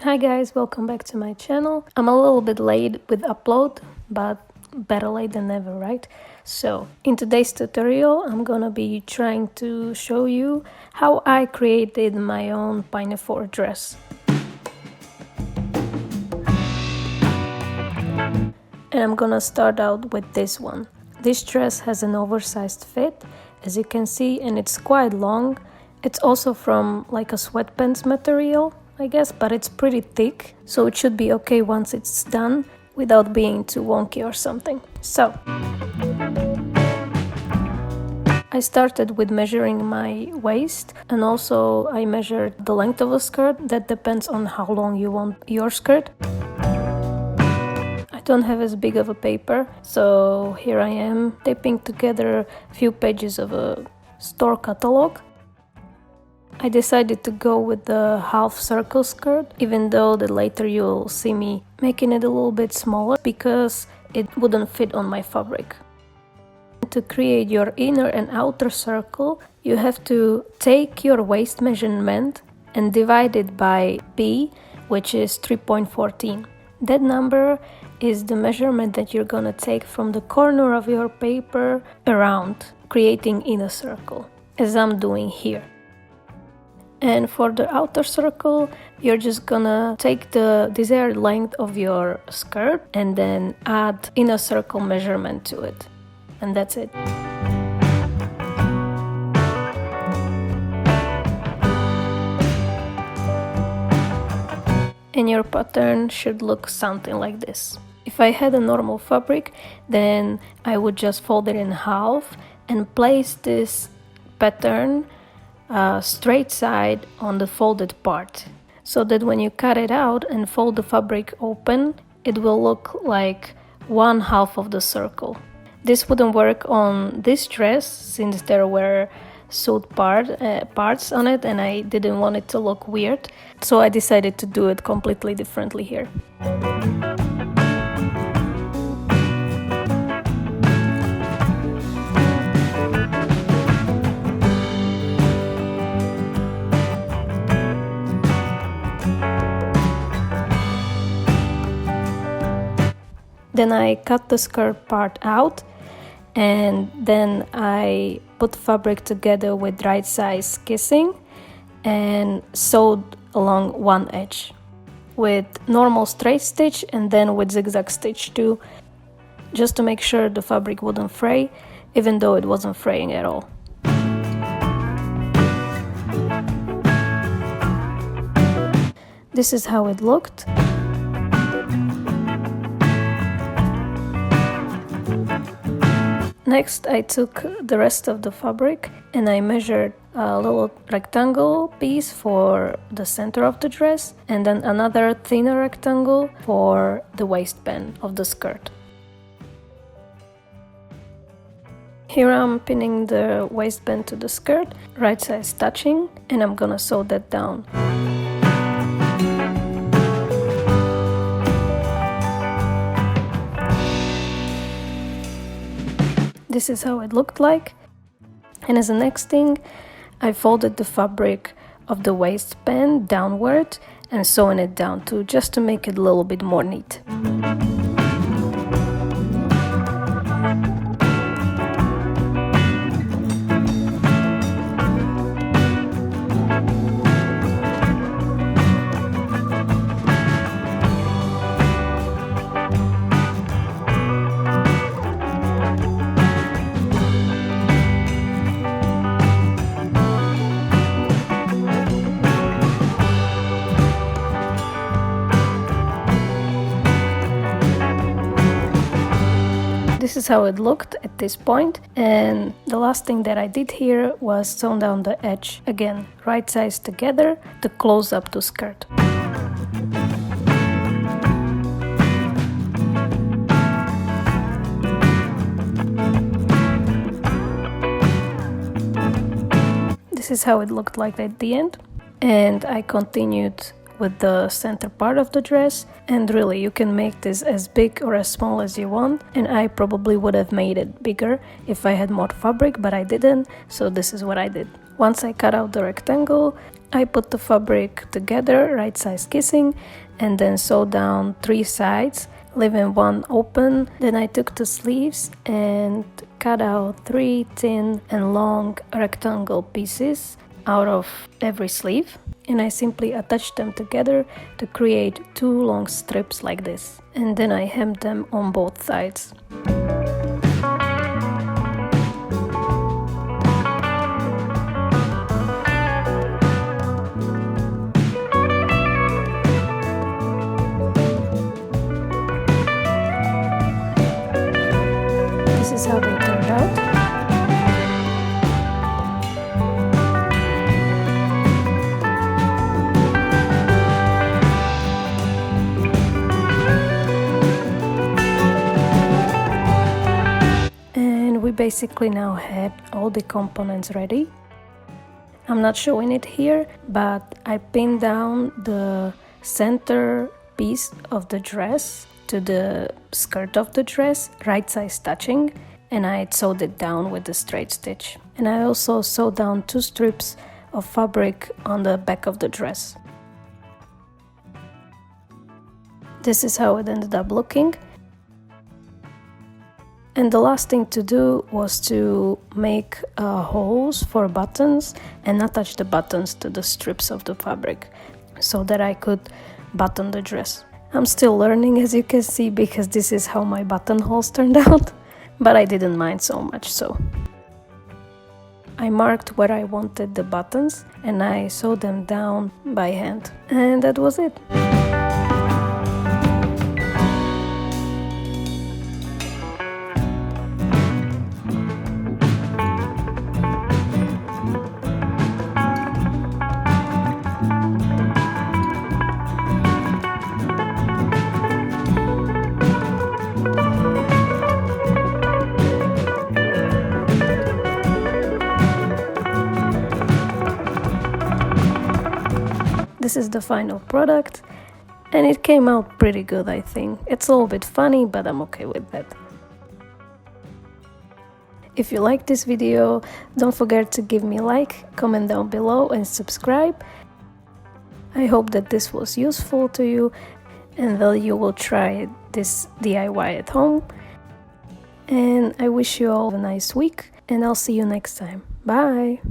Hi guys, welcome back to my channel. I'm a little bit late with upload, but better late than never, right? So in today's tutorial, I'm gonna be trying to show you how I created my own Pinafore dress. And I'm gonna start out with this one. This dress has an oversized fit, as you can see, and it's quite long. It's also from like a sweatpants material, I guess, but it's pretty thick, so it should be okay once it's done without being too wonky or something. So I started with measuring my waist, and also I measured the length of a skirt. That depends on how long you want your skirt. I don't have as big of a paper, so here I am taping together a few pages of a store catalog. I decided to go with the half circle skirt, even though later you'll see me making it a little bit smaller because it wouldn't fit on my fabric. To create your inner and outer circle, you have to take your waist measurement and divide it by B, which is 3.14. That number is the measurement that you're gonna take from the corner of your paper around, creating inner circle, as I'm doing here. And for the outer circle, you're just gonna take the desired length of your skirt and then add inner circle measurement to it. And that's it. And your pattern should look something like this. If I had a normal fabric, then I would just fold it in half and place this pattern straight side on the folded part, so that when you cut it out and fold the fabric open, it will look like one half of the circle. This wouldn't work on this dress since there were sewed parts on it, and I didn't want it to look weird, so I decided to do it completely differently here. Then I cut the skirt part out, and then I put fabric together with right size kissing and sewed along one edge with normal straight stitch and then with zigzag stitch too, just to make sure the fabric wouldn't fray, even though it wasn't fraying at all. This is how it looked. Next, I took the rest of the fabric and I measured a little rectangle piece for the center of the dress and then another thinner rectangle for the waistband of the skirt. Here I'm pinning the waistband to the skirt, right size touching, and I'm gonna sew that down. This is how it looked like. And as the next thing, I folded the fabric of the waistband downward and sewing it down too, just to make it a little bit more neat. This is how it looked at this point, and the last thing that I did here was sew down the edge, again right size together to close up to skirt. This is how it looked like at the end, and I continued with the center part of the dress, and really you can make this as big or as small as you want, and I probably would have made it bigger if I had more fabric, but I didn't, so this is what I did. Once I cut out the rectangle, I put the fabric together, right size kissing, and then sewed down 3 sides, leaving one open. Then I took the sleeves and cut out 3 thin and long rectangle pieces out of every sleeve, and I simply attached them together to create 2 long strips like this, and then I hemmed them on both sides. This is how they turned out. And we basically now have all the components ready. I'm not showing it here, but I pinned down the center piece of the dress to the skirt of the dress, right size touching, and I sewed it down with the straight stitch. And I also sewed down 2 strips of fabric on the back of the dress. This is how it ended up looking. And the last thing to do was to make holes for buttons and attach the buttons to the strips of the fabric so that I could button the dress. I'm still learning, as you can see, because this is how my buttonholes turned out, but I didn't mind so much. So I marked where I wanted the buttons and I sewed them down by hand, and that was it. This is the final product, and it came out pretty good, I think. It's a little bit funny, but I'm okay with that. If you like this video, don't forget to give me a like, comment down below and subscribe. I hope that this was useful to you and that you will try this DIY at home. And I wish you all a nice week, and I'll see you next time. Bye!